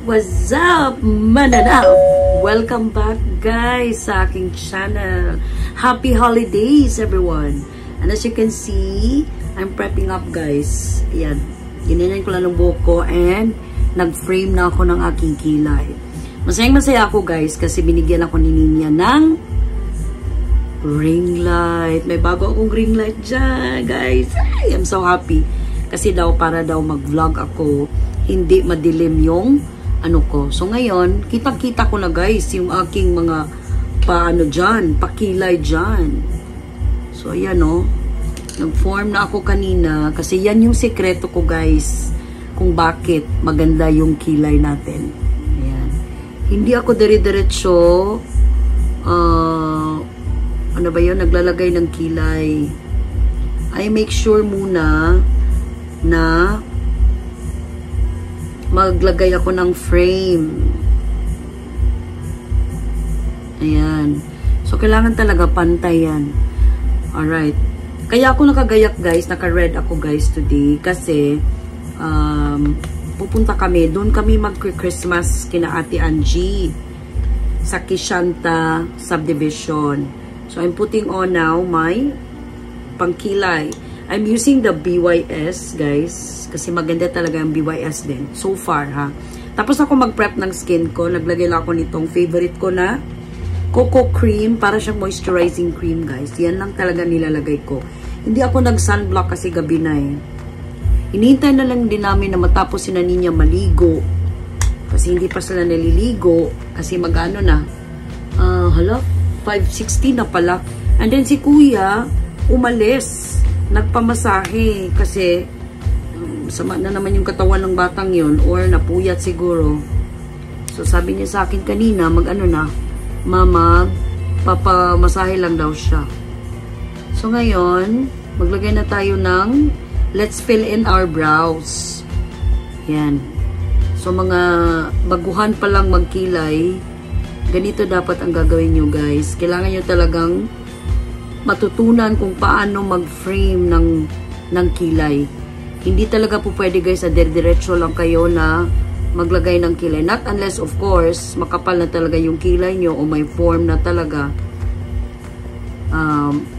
What's up, mananaw? Welcome back, guys, sa aking channel. Happy holidays, everyone. And as you can see, I'm prepping up, guys. Ayan, ginanyan ko lang ng buhok ko and nag-frame na ako ng aking kilay. Masayang-masaya ako, guys, kasi binigyan ako ni Ninya ng ring light. May bago akong ring light dyan, guys. Ay, I'm so happy. Kasi daw, para daw mag-vlog ako, hindi madilim yung ano ko. So, ngayon, kitang-kita ko na, guys, yung aking mga paano dyan, pakilay dyan. So, ayan, oh. Nag-form na ako kanina. Kasi yan yung sekreto ko, guys, kung bakit maganda yung kilay natin. Ayan. Hindi ako dire-diretso, ano ba yun, naglalagay ng kilay. I make sure muna na maglagay ako ng frame. Ayan. So, kailangan talaga pantay yan. Alright. Kaya ako nakagayak, guys. Naka-red ako, guys, today. Kasi, pupunta kami. Doon kami mag-Christmas kina Ate Angie sa Kishanta Subdivision. So, I'm putting on now my pangkilay. I'm using the BYS, guys. Kasi maganda talaga ang BYS din. So far, ha. Tapos ako mag-prep ng skin ko. Naglagay lang ako nitong favorite ko na cocoa cream. Para siyang moisturizing cream, guys. Yan lang talaga nilalagay ko. Hindi ako nag-sunblock kasi gabi na eh. Hinihintay na lang din namin na matapos si Ninya maligo. Kasi hindi pa sila naliligo. Kasi mag-ano na. Hala, 5:16 na pala. And then si Kuya, umalis. Nagpamasahe kasi sama na naman yung katawan ng batang yon or napuyat siguro. So sabi niya sa akin kanina, mag-ano na, mama, papamasahe lang daw siya. So ngayon, maglagay na tayo ng let's fill in our brows. Yan. So mga baguhan pa lang magkilay, ganito dapat ang gagawin nyo, guys. Kailangan nyo talagang matutunan kung paano mag-frame ng kilay. Hindi talaga po pwede, guys, na diretso lang kayo na maglagay ng kilay. Not unless, of course, makapal na talaga yung kilay nyo o may form na talaga.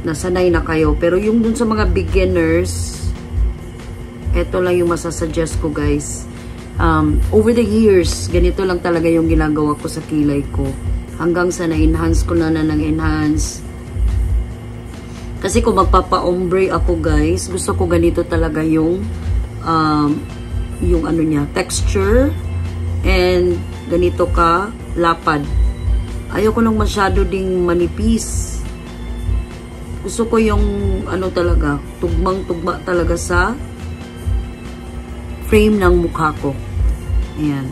Nasanay na kayo. Pero yung dun sa mga beginners, eto lang yung masasuggest ko, guys. Over the years, ganito lang talaga yung ginagawa ko sa kilay ko. Hanggang sa na-enhance ko na ng-enhance. Kasi kung magpapa-ombre ako, guys, gusto ko ganito talaga yung ano niya, texture and ganito ka lapad. Ayoko nang masyado ding manipis. Gusto ko yung ano talaga, tugmang-tugma talaga sa frame ng mukha ko. Ayan.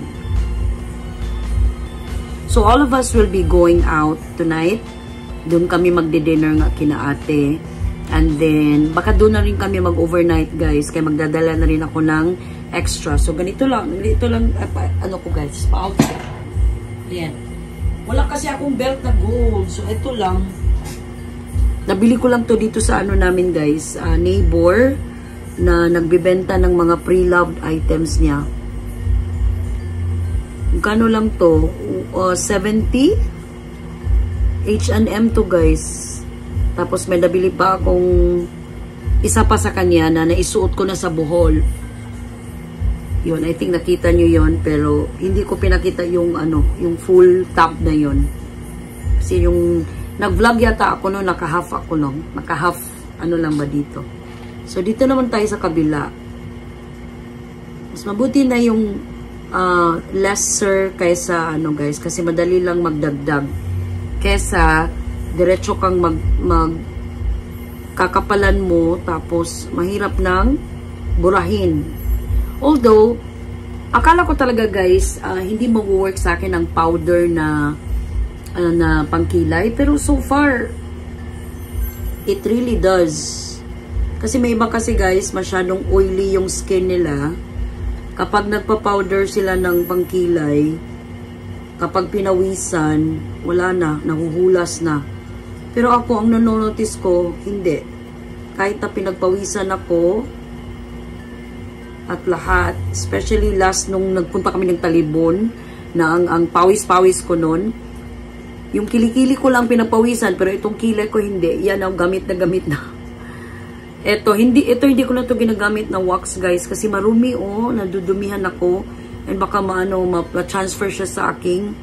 So all of us will be going out tonight. Doon kami magdi-dinner nga kina ate. And then, baka doon na rin kami mag-overnight, guys. Kaya magdadala na rin ako ng extra. So, ganito lang, ano ko, guys, pa-outfit. Ayan. Wala kasi akong belt na gold. So, ito lang. Nabili ko lang to dito sa ano namin, guys. Neighbor na nagbibenta ng mga pre-loved items niya. Kano lang to? 70? H&M to, guys. Tapos may nabili pa akong isa pa sa kanya na naisuot ko na sa Bohol. Yun, I think nakita nyo yun. Pero hindi ko pinakita yung ano, yung full top na yun. Kasi yung nag-vlog yata ako no, naka-half ako no. Naka-half ano lang ba dito. So dito naman tayo sa kabila. Mas mabuti na yung lesser kaysa ano, guys. Kasi madali lang magdagdag. Kesa diretso kang kakapalan mo tapos mahirap nang burahin. Although akala ko talaga, guys, hindi mag-work sa akin ang powder na pangkilay, pero so far it really does. Kasi may iba kasi, guys, masyadong oily yung skin nila. Kapag nagpa-powder sila ng pangkilay, kapag pinawisan, wala na, nahuhulas na. Pero ako, ang nanonotice ko, hindi. Kahit na pinagpawisan ako, at lahat. Especially last nung nagpunta kami ng Talibon, na ang pawis-pawis ko nun. Yung kilikili ko lang pinapawisan, pero itong kilay ko hindi. Yan ang gamit na. Ito hindi ko na to ginagamit na wax, guys, kasi marumi, oh, nadudumihan ako. And baka ma-transfer siya sa aking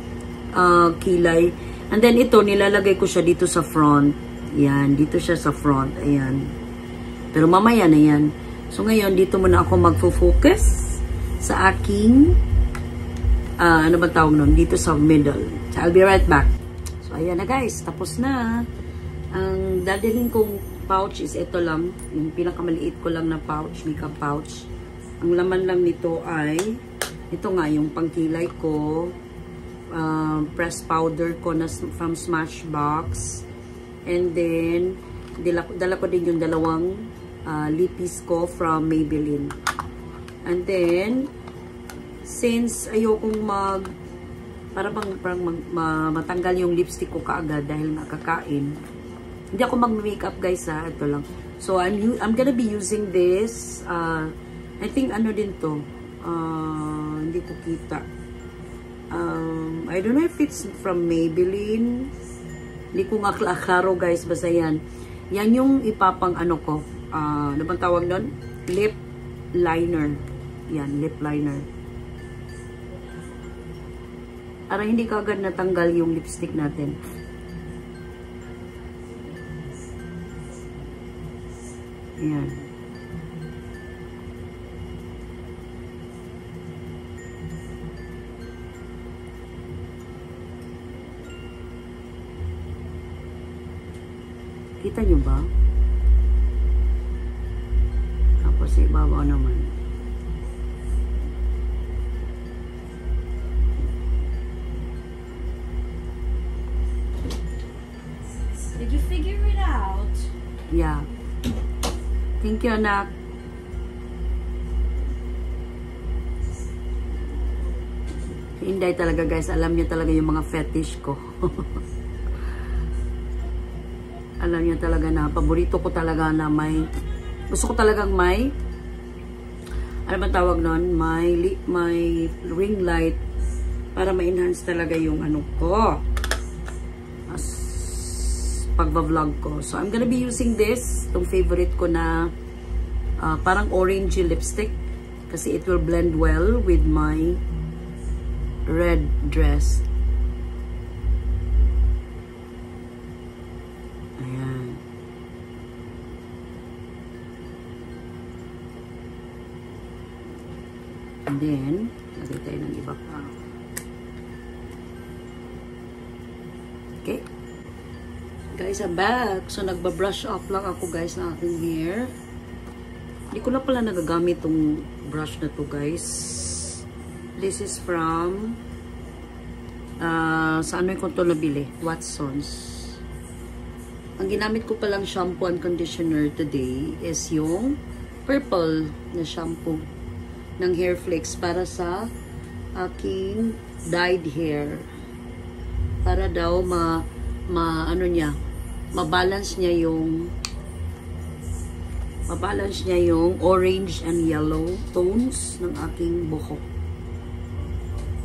kilay. And then ito, nilalagay ko siya dito sa front. Yan, dito siya sa front. Ayan. Pero mamaya na yan. So ngayon, dito muna ako magfo-focus sa aking, ano ba tawag nun? Dito sa middle. So I'll be right back. So ayan na, guys. Tapos na. Ang dadalhin kong pouch is ito lang. Yung pinakamaliit ko lang na pouch, makeup pouch. Ang laman lang nito ay, ito nga, yung pangkilay ko, pressed powder ko na from Smashbox. And then, dala ko din yung dalawang lippies ko from Maybelline. And then, since ayokong parang matanggal yung lipstick ko kaagad dahil nakakain, hindi ako mag-makeup, guys, ha. Ito lang. So, I'm gonna be using this. I think ano din to. Hindi ko kita. I don't know if it's from Maybelline. Hindi ko nga klaro, guys. Basta yan. Yan yung ipapang ano ko. Ano bang tawag doon? Lip liner. Yan, lip liner. Para hindi kagad natanggal yung lipstick natin. Yan. Kita nyo ba? Tapos ibabaw naman. Did you figure it out? Yeah. Thank you, anak. Si Inday talaga, guys. Alam niya talaga yung mga fetish ko. Alam niya talaga na paborito ko talaga na may, gusto ko talagang may, ano ba tawag nun? May ring light para ma-enhance talaga yung ano ko. Pagba-vlog ko. So, I'm gonna be using this. Itong favorite ko na parang orange lipstick. Kasi it will blend well with my red dress. Ayan. And then, lagay tayo ng iba pa. Okay. Guys, I'm back. So, nagba-brush up lang ako, guys, ng aking hair. Hindi ko na pala nagagamit tong brush na to, guys. This is from saan ko to nabili? Watsons. Ang ginamit ko palang shampoo and conditioner today is yung purple na shampoo ng Hair Flakes para sa aking dyed hair. Para daw mabalance niya yung orange and yellow tones ng aking buhok.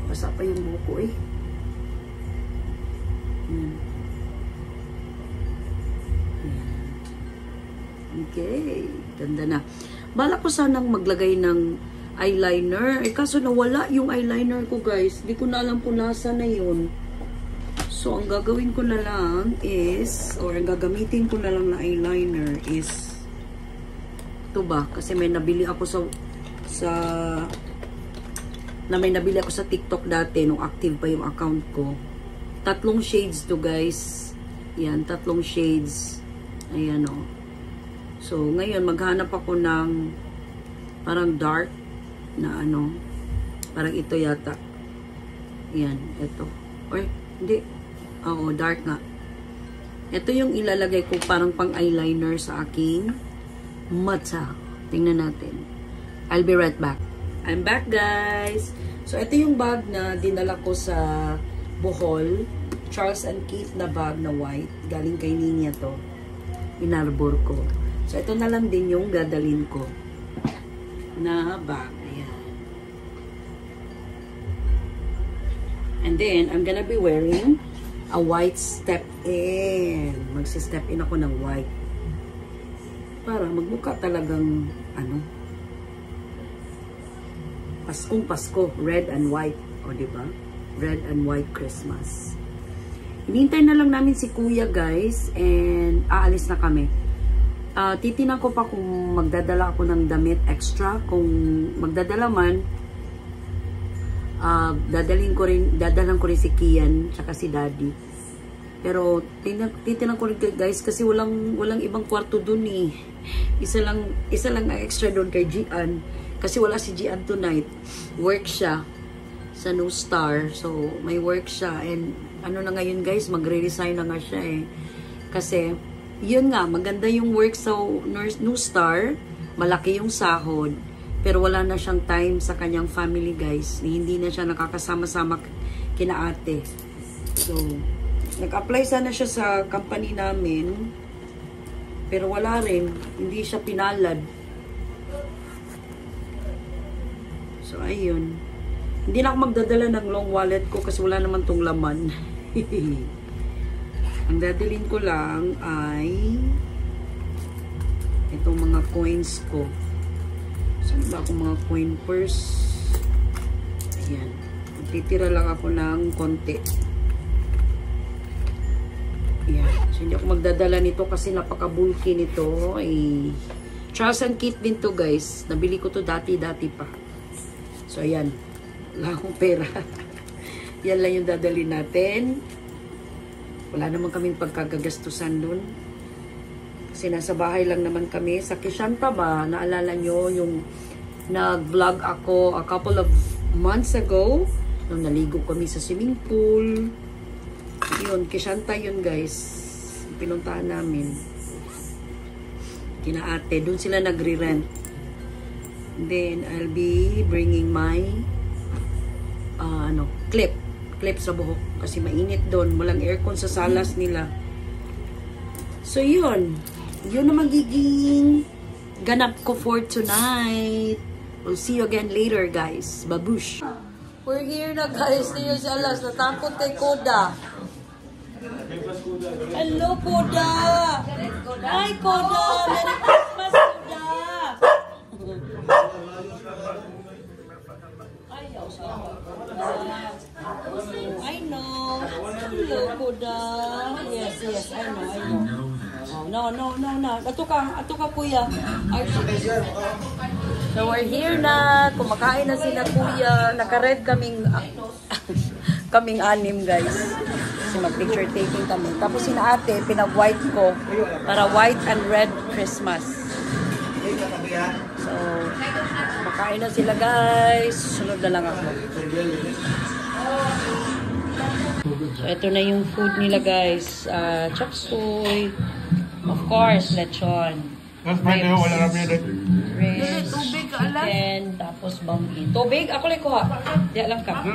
Basa pa yung buhok ko eh. Okay, ganda na. Bala ko sanang maglagay ng eyeliner. Eh kaso nawala yung eyeliner ko, guys. Hindi ko na alam kung nasa na yun. So, ang gagawin ko na lang is, or ang gagamitin ko na lang na eyeliner is, ito ba? Kasi may nabili ako may nabili ako sa TikTok dati, nung active pa yung account ko. 3 shades to, guys. Yan, 3 shades. Ayan, o. So, ngayon, maghanap ako ng parang dark na ano. Parang ito yata. Yan, ito. Or, hindi. Oo, dark nga. Ito yung ilalagay ko parang pang eyeliner sa aking mata. Tingnan natin. I'll be right back. I'm back, guys. So, ito yung bag na dinala ko sa Bohol. Charles and Keith na bag na white. Galing kay Ninya to. Inarbor ko. So, ito na lang din yung dadalhin ko. na bag. Ayan. And then, I'm gonna be wearing a white step-in. Magsi-step-in ako ng white. Para magmukha talagang, Paskong Pasko. Red and white. O, diba? Red and white Christmas. Hinintay na lang namin si Kuya, guys. And, aalis na kami. Titinan ko pa kung magdadala ako ng damit extra. Kung magdadala man, dadalan ko rin si Kian tsaka si Daddy. Pero titinan ko rin guys kasi walang ibang kwarto dun eh. Isa lang ang extra doon kay Gian kasi wala si Gian tonight. Work siya sa New Star. So may work siya and ano na ngayon guys, magre-resign na nga siya eh. Kasi yun nga, maganda yung work sa New Star, malaki yung sahod. Pero wala na siyang time sa kanyang family, guys. Hindi na siya nakakasama-sama kina ate. So, nag-apply sana siya sa company namin. Pero wala rin. Hindi siya pinalad. So, ayun. Hindi na ako magdadala ng long wallet ko kasi wala naman tong laman. Ang dadalhin ko lang ay itong mga coins ko. Saan ba akong mga coin purse? Ayan. Magtitira lang ako ng konti. Ayan. So, hindi ako magdadala nito kasi napaka-bulky nito. Charles & Keith din to guys. Nabili ko to dati-dati pa. So, ayan. Wala akong pera. Yan lang yung dadalhin natin. Wala naman kaming pagkagagastusan dun. Kasi nasa bahay lang naman kami. Sa Kishanta ba, naalala nyo yung nag-vlog ako a couple of months ago nung naligo kami sa swimming pool. Yun, Kishanta yun guys. Pinuntahan namin. Kina ate. Doon sila nagre-rent. Then, I'll be bringing my clip sa buhok. Kasi mainit doon. Walang aircon sa salas nila. So, yun. Yun na magiging ganap ko for tonight. We'll see you again later, guys. Babush! We're here na, guys. Tingnan si Alas. Natakot kay Koda. Hello, Koda! Hi, Koda! Merry Christmas, Koda! Ayaw siya. I know. Hello, Koda. Yes, I know. No. Ato ka, kuya. So, we're here na. Kumakain na sila, kuya. Naka-red kaming anim, guys. Kasi mag-picture taking kami. Tapos sina ate, pinag-white ko. Para white and red Christmas. So, kumakain na sila, guys. Sunod na lang ako. So, ito na yung food nila, guys. Chop suey. Of course, lechon. Ribs, chicken, tapos bambi. Tubig? Ako lang kuha. Diyan lang ka.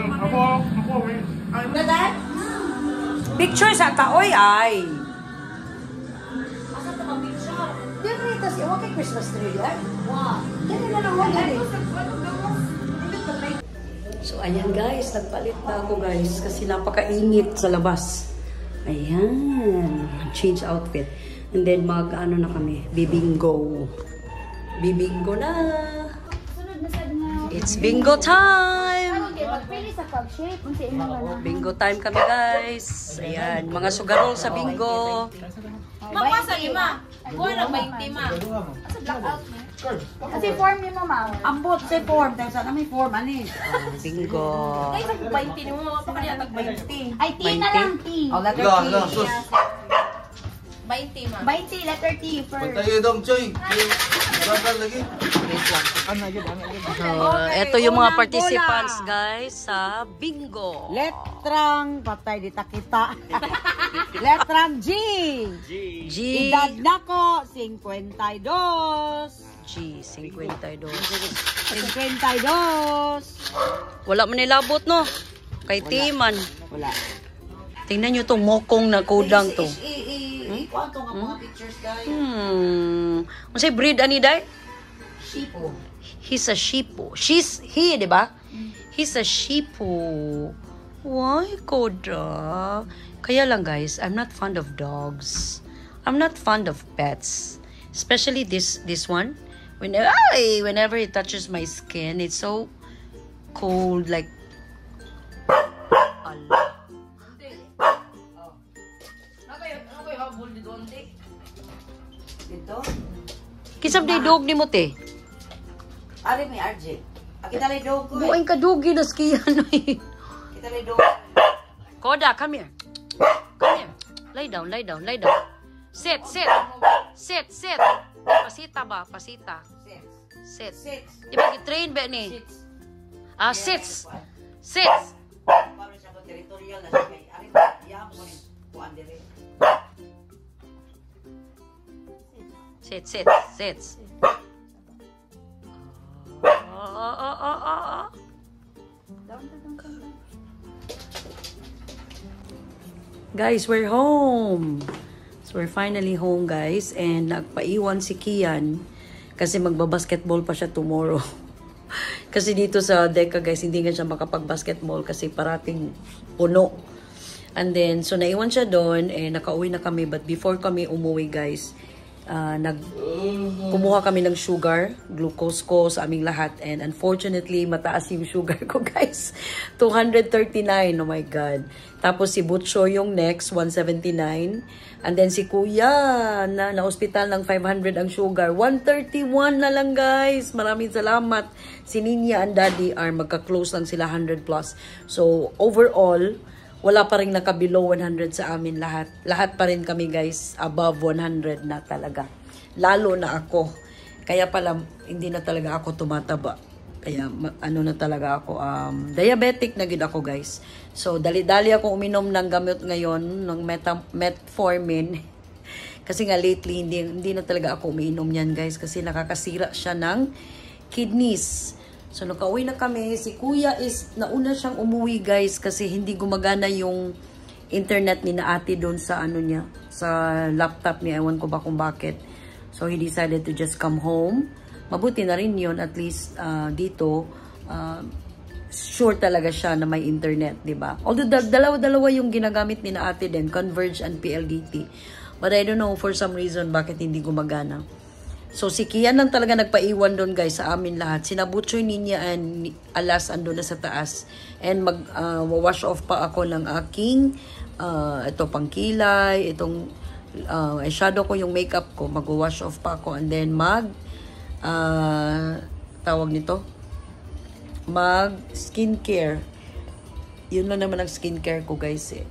Picture sa kaoy ay. Diyan rin, tas iwan kay Christmas tree yan. Diyan na lang wala eh. So, ayan guys. Nagpalit na ako guys. Kasi napakainit sa labas. Ayan. Change outfit. And then mag-ano na kami, bibingo. Bibingo na. It's bingo time! Bingo time kami guys. Ayan, mga sugarol sa bingo. Mapasa ni ma. Buwan na 20 ma. Asa blackout mo? Kasi form ni mama. Ambot sa form. Dahil sana may form, ani. Bingo. Ay, sa 20 ni mo. Pa kanya tag 20. Ay, T na lang, T. Oh, letter T. 20 ma. 20, letter T first. Patayo dong, Choy. Bagal lagi. So, ito yung mga participants guys sa bingo. Letrang, patay di takita. Letrang G. G. Edad na ko, 52. G, 52. 52. Wala man nilabot no? Kay Timan. Wala. Tingnan nyo itong mokong na kudang to. Kwanto nga mga pictures guys. Masay breed ani day? Shipo. He's a sheepo. He, di ba? He's a sheepo. Why, Koda? Kaya lang, guys, I'm not fond of dogs. I'm not fond of pets. Especially this one. Whenever it touches my skin, it's so cold, like... Allah. Dito? Kisab na dog ni mo, te? Ari may RJ. Kita lay dog ko. Buhay ka dugi na skiyan. Kita lay dog. Koda, come here. Come here. Lie down, lie down, lie down. Sit, sit. Sit, sit. Pasita ba? Pasita. Sit. Di ba gitrain ba ni? Sits. Sits. Para sa territorial na kay ari ya mo ni kuan dire. Sit, sit, sit. Guys, we're home. So, we're finally home, guys. And nagpaiwan si Kian kasi magbabasketball pa siya tomorrow. Kasi dito sa Deca, guys, hindi nga siya makapag-basketball kasi parating puno. And then, so naiwan siya doon, eh, nakauwi na kami. But before kami umuwi, guys, kumuha kami ng sugar, glucose ko sa aming lahat. And unfortunately, mataas yung sugar ko, guys. 239, oh my God. Tapos si Butcho yung next, 179. And then si Kuya, na hospital ng 500 ang sugar. 131 na lang, guys. Maraming salamat. Si Ninya and Daddy are magka-close lang sila 100 plus. So, overall, wala pa rin naka-below 100 sa amin lahat. Lahat pa rin kami, guys, above 100 na talaga. Lalo na ako. Kaya pala, hindi na talaga ako tumataba. Kaya, ano na talaga ako, diabetic na gid ako, guys. So, dali-dali ako uminom ng gamot ngayon, ng metformin. Kasi nga, lately, hindi na talaga ako umiinom yan, guys. Kasi nakakasira siya ng kidneys. So, nakauwi na kami. Si Kuya is, nauna siyang umuwi, guys, kasi hindi gumagana yung internet ni na ate doon sa ano niya, sa laptop niya. Ewan ko ba kung bakit. So, he decided to just come home. Mabuti na rin yun, at least dito, sure talaga siya na may internet, di ba? Although, dalawa-dalawa yung ginagamit ni na ate din, Converge and PLDT. But I don't know, for some reason, bakit hindi gumagana. So, si Kian lang talaga nagpaiwan doon, guys, sa amin lahat. Sinabutsoy niya and Alas andun na sa taas. And wash off pa ako ng aking, ito pangkilay, itong eyeshadow ko, yung makeup ko, mag-wash off pa ako. And then tawag nito, mag-skincare. Yun lang naman ang skincare ko, guys, eh.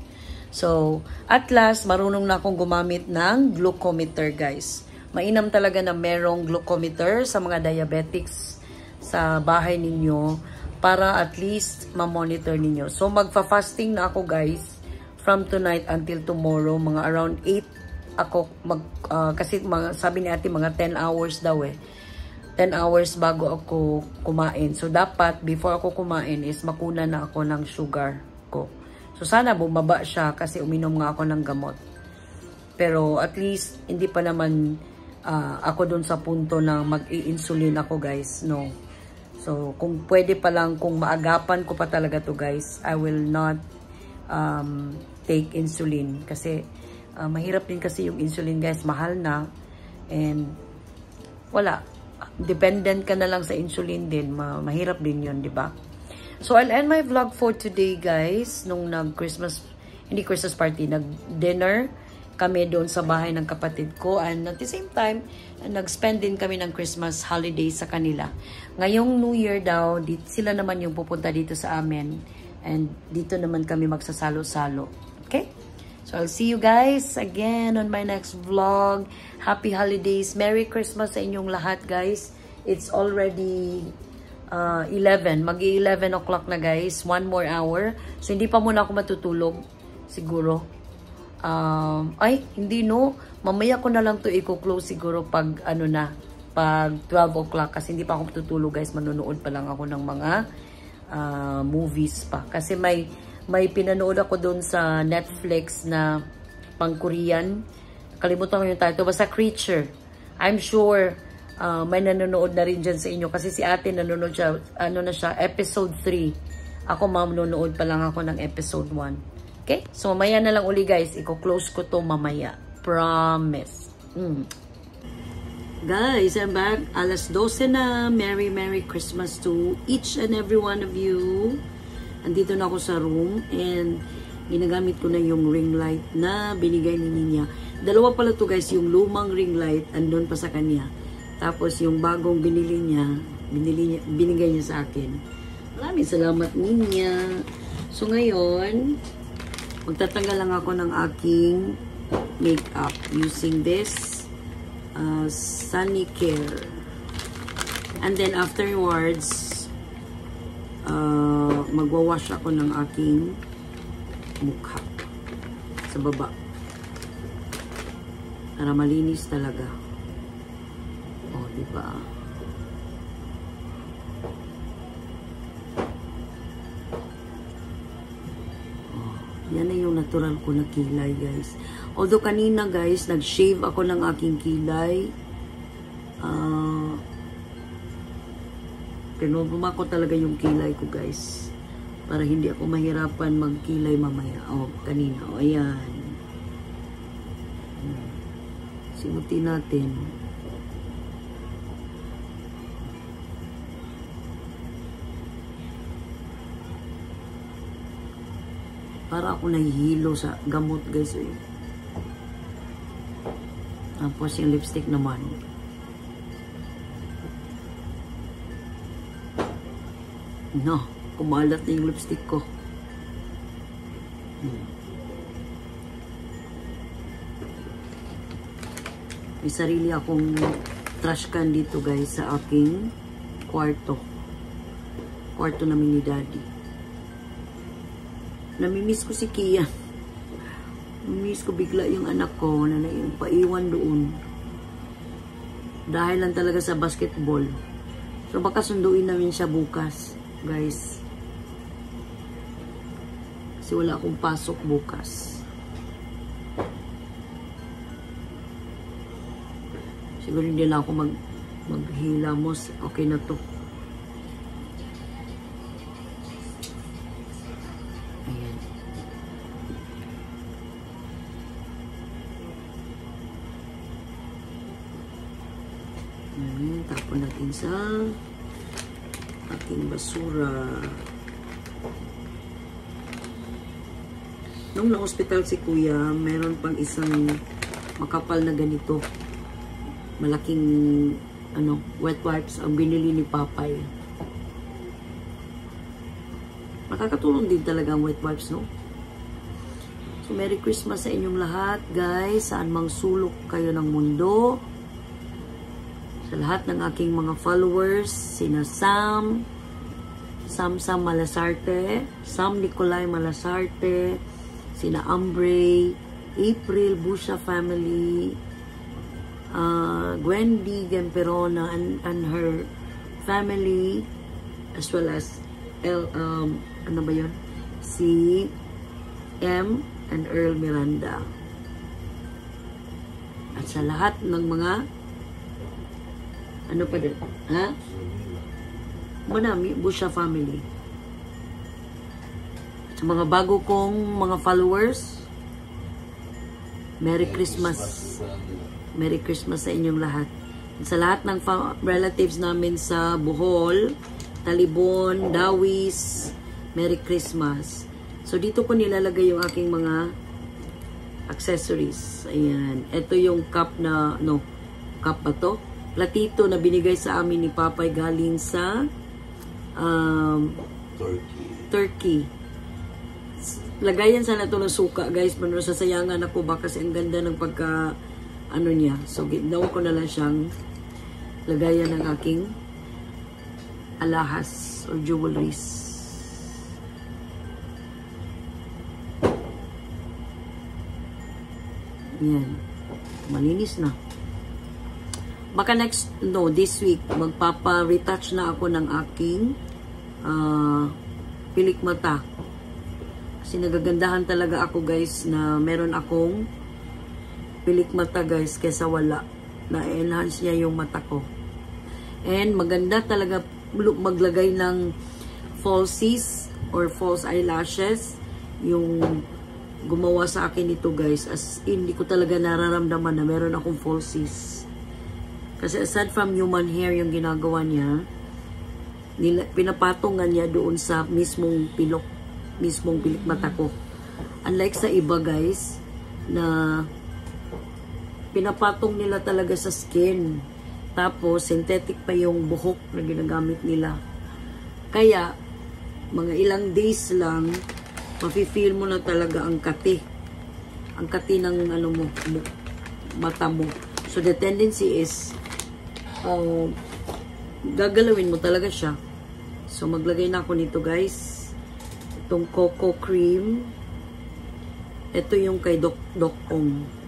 So, at last, marunong na akong gumamit ng glucometer, guys. Mainam talaga na merong glucometer sa mga diabetics sa bahay ninyo para at least ma-monitor ninyo. So, magfa-fasting na ako, guys, from tonight until tomorrow. Mga around 8 ako, kasi sabi ni ate, mga 10 hours daw, eh. 10 hours bago ako kumain. So, dapat, before ako kumain, is makuna na ako ng sugar ko. So, sana bumaba siya kasi uminom nga ako ng gamot. Pero, at least, hindi pa naman ako dun sa punto na mag-i-insulin ako, guys. No. So, kung pwede pa lang, kung maagapan ko pa talaga to, guys, I will not take insulin. Kasi, mahirap din kasi yung insulin, guys. Mahal na. And, wala. Dependent ka na lang sa insulin din. Mahirap din yun, di ba? So, I'll end my vlog for today, guys. Nung nag-Christmas, hindi Christmas party, nag-dinner kami doon sa bahay ng kapatid ko. And at the same time, nag-spend din kami ng Christmas holiday sa kanila. Ngayong New Year daw, sila naman yung pupunta dito sa amin. And dito naman kami magsasalo-salo. Okay? So, I'll see you guys again on my next vlog. Happy holidays. Merry Christmas sa inyong lahat, guys. It's already 11. Mag-11 o'clock na, guys. 1 more hour. So, hindi pa muna ako matutulog. Siguro. Hindi, no. Mamaya ko na lang to i-close siguro pag, pag 12 o'clock. Kasi hindi pa ako matutulog, guys. Manunood pa lang ako ng mga movies pa. Kasi may pinanood ako doon sa Netflix na pang-Korean. Kalimutan ko yung title. Basta Creature. I'm sure may nanonood na rin dyan sa inyo. Kasi si ate nanonood siya, ano na siya, episode 3. Ako manonood pa lang ako ng episode 1. Okay? So, mamaya na lang uli guys. Iko-close ko to mamaya. Promise. Guys, I'm back. Alas 12 na. Merry Christmas to each and every one of you. Andito na ako sa room. And ginagamit ko na yung ring light na binigay ni Ninya. Dalawa pala to guys. Yung lumang ring light, andun pa sa kanya. Tapos yung bagong binigay niya sa akin. Maraming salamat Ninya. So ngayon, magtatanggal lang ako ng aking makeup using this Sunny Care. And then afterwards, magwawash ako ng aking mukha sa baba. Para malinis talaga. Oh, diba? Yan na yung natural ko na kilay, guys. Although kanina, guys, nag-shave ako ng aking kilay. Pinubuma ko talaga yung kilay ko, guys. Para hindi ako mahirapan magkilay mamaya. Oh, kanina. Oh, ayan. Simutin natin. Para ako nahihilo sa gamot, guys. Eh. Tapos yung lipstick naman. No, kumalat na yung lipstick ko. May sarili akong trash can dito, guys, sa aking kwarto. Kwarto namin ni Daddy. Namimiss ko si Kia. Namimiss ko bigla yung anak ko na paiwan doon. Dahil lang talaga sa basketball. So baka sunduin namin siya bukas, guys. Kasi wala akong pasok bukas. Siguro hindi na ako maghilamos. Okay na to. Tapon natin sa ating basura. Nung na-hospital si Kuya, meron pang isang makapal na ganito. Malaking wet wipes ang binili ni Papay. Makakatulong din talaga ang wet wipes, no? So, Merry Christmas sa inyong lahat, guys. Saan mang sulok kayo ng mundo. Sa lahat ng aking mga followers, sina Sam Malasarte, Sam Nicolay Malasarte, sina Ambre, April Busha family, Gwendy Gemperona and her family, as well as si M and Earl Miranda. At sa lahat ng mga Manami, Busha family. Sa mga bago kong mga followers, Merry Christmas. Merry Christmas sa inyong lahat. At sa lahat ng relatives namin sa Bohol, Talibon, Dawis, Merry Christmas. So, dito ko nilalagay yung aking mga accessories. Ayan. Ito yung cup na, cup ba to? Platito na binigay sa amin ni Papay galing sa Turkey. Lagayan sana ito ng suka, guys. Pero sasayangan ako ba kasi ang ganda ng pagka niya. So, ginawa ko na lang siyang lagayan ng aking alahas or jewelries. Yan. Malinis na. Baka this week, magpapa-retouch na ako ng aking pilik mata. Kasi nagagandahan talaga ako, guys, na meron akong pilik mata, guys, kesa wala. Na-enhance niya yung mata ko. And maganda talaga maglagay ng falsies or false eyelashes. Yung gumawa sa akin ito guys, as in, hindi ko talaga nararamdaman na meron akong falsies. Kasi aside from human hair yung ginagawa niya, pinapatungan niya doon sa mismong pilik mata ko. Unlike sa iba guys, na pinapatong nila talaga sa skin. Tapos, synthetic pa yung buhok na ginagamit nila. Kaya, mga ilang days lang, mafe-feel mo na talaga ang kati. Ang kati ng ano mo, mata mo. So, the tendency is, gagalawin mo talaga siya. So, maglagay na ako nito guys. Itong cocoa cream. Ito yung kay Doc Ong.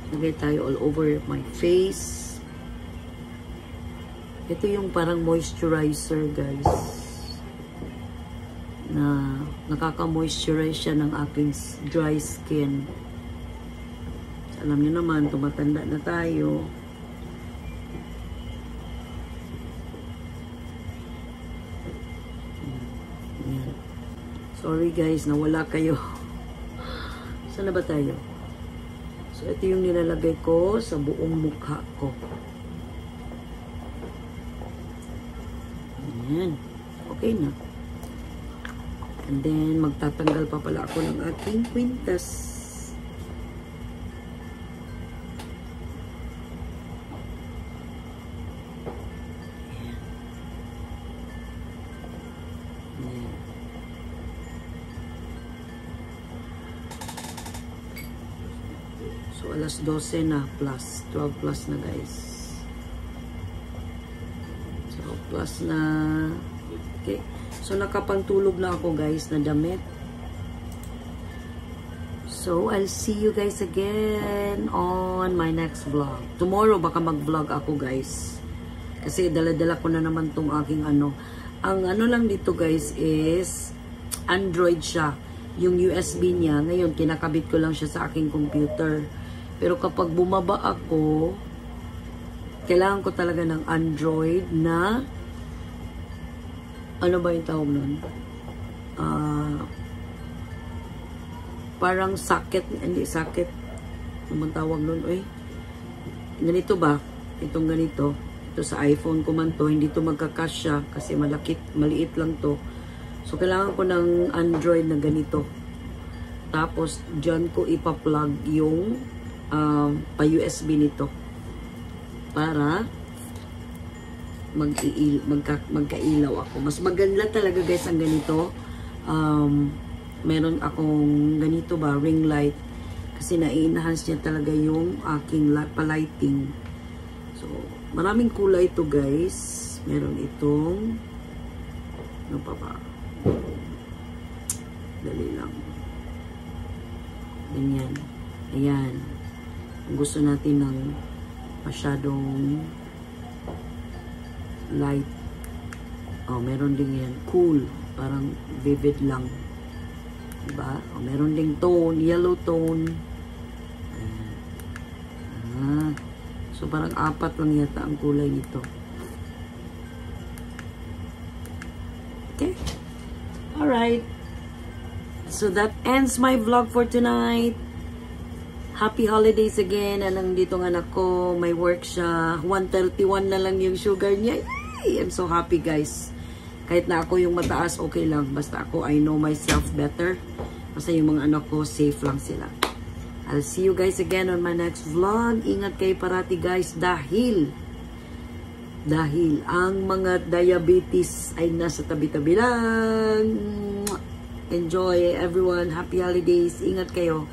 Lagay tayo all over my face. Ito yung parang moisturizer guys. Na nakaka-moisturize siya ng aking dry skin. Alam niyo naman, tumatanda na tayo. Ayan. Sorry guys, nawala kayo. Saan na ba tayo? So, ito yung nilalagay ko sa buong mukha ko. Ayan. Okay na. And then, magtatanggal pa pala ako ng aking kwintas. So, alas 12 na plus. 12 plus na guys. So, plus na. Okay. So, nakapantulog na ako guys na damit. So, I'll see you guys again on my next vlog. Tomorrow, baka mag-vlog ako guys. Kasi dala-dala ko na naman tong aking ano. Ang ano lang dito guys is Android siya. Yung USB niya, ngayon kinakabit ko lang siya sa aking computer. Pero kapag bumaba ako, kailangan ko talaga ng Android na, ano ba yung tawag nun? Parang socket, hindi socket. Ano bang tawag nun? Uy, ganito ba? Itong ganito. Ito sa iPhone ko man to, hindi to magkakasya kasi maliit lang to. So, kailangan ko ng Android na ganito. Tapos, dyan ko ipa-plug yung pa-USB nito para magkailaw ako. Mas maganda talaga guys ang ganito. Meron akong ganito ba, ring light, kasi na-enhance niya talaga yung aking pa-lighting. So, maraming kulay ito guys. Meron itong ano pa ba? Dali lang. Ganyan. Ayan. Gusto natin ng masyadong light. Oh, meron din yan. Cool. Parang vivid lang. Diba? Oh, meron ding tone. Yellow tone. So, parang 4 lang yata ang kulay nito. Okay. Alright. So, that ends my vlog for tonight. Happy holidays again. Anong dito ng anak ko, may work siya. 131 na lang yung sugar niya. Yay! I'm so happy guys. Kahit na ako yung mataas, okay lang. Basta ako, I know myself better. Basta yung mga anak ko, safe lang sila. I'll see you guys again on my next vlog. Ingat kayo parati guys dahil ang mga diabetes ay nasa tabi-tabi lang. Enjoy everyone. Happy holidays. Ingat kayo.